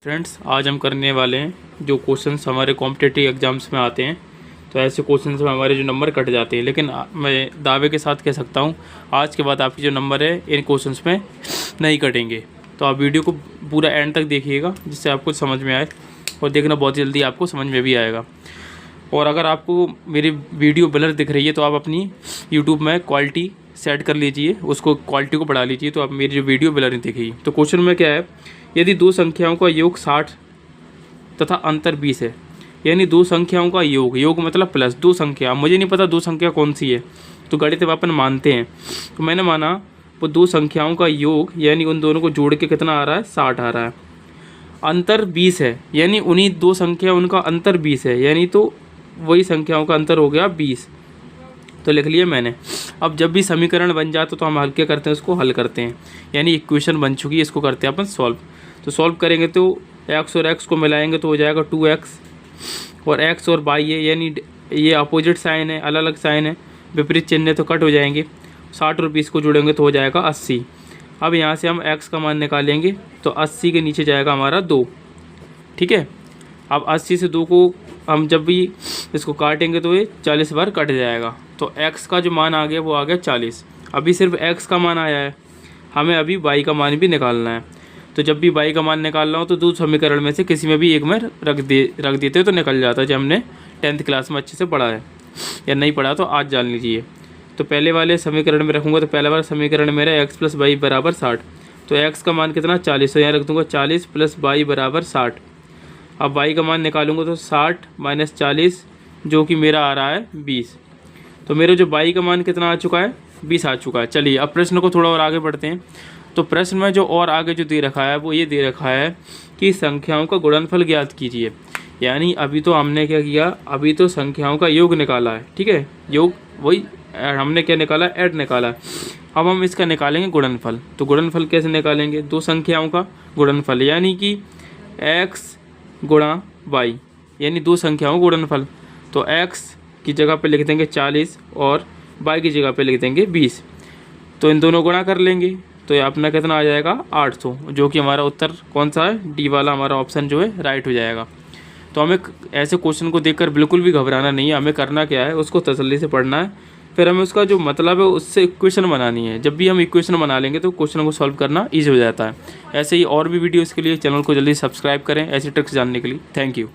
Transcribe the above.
Friends, आज हम करने वाले हैं जो क्वेश्चंस हमारे कॉम्पिटिटिव एग्जाम्स में आते हैं। तो ऐसे क्वेश्चंस में हमारे जो नंबर कट जाते हैं, लेकिन मैं दावे के साथ कह सकता हूं आज के बाद आपके जो नंबर है इन क्वेश्चंस में नहीं कटेंगे। तो आप वीडियो को पूरा एंड तक देखिएगा जिससे आपको समझ में आए, और देखना बहुत जल्दी आपको समझ में भी आएगा। और अगर आपको मेरी वीडियो ब्लर दिख रही है तो आप अपनी यूट्यूब में क्वालिटी सेट कर लीजिए, उसको क्वालिटी को बढ़ा लीजिए, तो आप मेरी जो वीडियो ब्लर नहीं दिखेगी। तो क्वेश्चन में क्या है, यदि दो संख्याओं का योग 60 तथा अंतर 20 है, यानी दो संख्याओं का योग मतलब प्लस दो संख्या, मुझे नहीं पता दो संख्या कौन सी है, तो गणित अपन मानते हैं, तो मैंने माना वो दो संख्याओं का योग यानी उन दोनों को जोड़ के कितना आ रहा है, 60 आ रहा है। अंतर 20 है, यानी उन्हीं दो संख्या उनका अंतर 20 है, यानी तो वही संख्याओं का अंतर हो गया 20। तो लिख लिया मैंने। अब जब भी समीकरण बन जाता तो हम हल क्या करते हैं, उसको हल करते हैं, यानी इक्वेशन बन चुकी है, इसको करते हैं अपन सॉल्व। तो सॉल्व करेंगे तो x और x को मिलाएंगे तो हो जाएगा 2x, और x और y है, यानी ये अपोजिट साइन है, अलग अलग साइन है, विपरीत चिन्ह है तो कट हो जाएंगे। 60 और 20 को जोड़ेंगे तो हो जाएगा 80। अब यहाँ से हम x का मान निकालेंगे तो 80 के नीचे जाएगा हमारा 2, ठीक है। अब 80 से 2 को हम जब भी इसको काटेंगे तो ये 40 बार कट जाएगा, तो x का जो मान आ गया वो आ गया 40। अभी सिर्फ x का मान आया है, हमें अभी y का मान भी निकालना है। तो जब भी y का मान निकालना हो तो दो समीकरण में से किसी में भी एक में रख देते तो निकल जाता है, जब हमने 10th क्लास में अच्छे से पढ़ा है, या नहीं पढ़ा तो आज जान लीजिए। तो पहले वाले समीकरण में रखूँगा तो पहला वाला समीकरण मेरा x + y = 60, तो x का मान कितना 40, तो यहाँ रख दूँगा 40 + y = 60। अब y का मान निकालूंगा तो 60 - 40 जो कि मेरा आ रहा है 20। तो मेरा जो y का मान कितना आ चुका है, 20 आ चुका है। चलिए अब प्रश्न को थोड़ा और आगे बढ़ते हैं। तो प्रश्न में जो और आगे जो दे रखा है वो ये दे रखा है कि संख्याओं का गुणनफल ज्ञात कीजिए। यानी अभी तो हमने क्या किया, अभी तो संख्याओं का योग निकाला है, ठीक है, योग वही हमने क्या निकाला, ऐड निकाला। अब हम इसका निकालेंगे गुणनफल। तो गुणनफल कैसे निकालेंगे, दो संख्याओं का गुणनफल, यानी कि x गुणा y, यानी दो संख्याओं का गुणनफल। तो x की जगह पे लिख देंगे 40 और y की जगह पे लिख देंगे 20। तो इन दोनों गुणा कर लेंगे तो ये अपना कितना आ जाएगा 800, जो कि हमारा उत्तर कौन सा है, डी वाला हमारा ऑप्शन जो है राइट हो जाएगा। तो हमें ऐसे क्वेश्चन को देखकर बिल्कुल भी घबराना नहीं है, हमें करना क्या है, उसको तसल्ली से पढ़ना है, फिर हमें उसका जो मतलब है उससे इक्वेशन बनानी है। जब भी हम इक्वेशन बना लेंगे तो क्वेश्चन को सॉल्व करना ईजी हो जाता है। ऐसे ही और भी वीडियोज़ के लिए चैनल को जल्दी सब्सक्राइब करें ऐसी ट्रिक्स जानने के लिए। Thank you.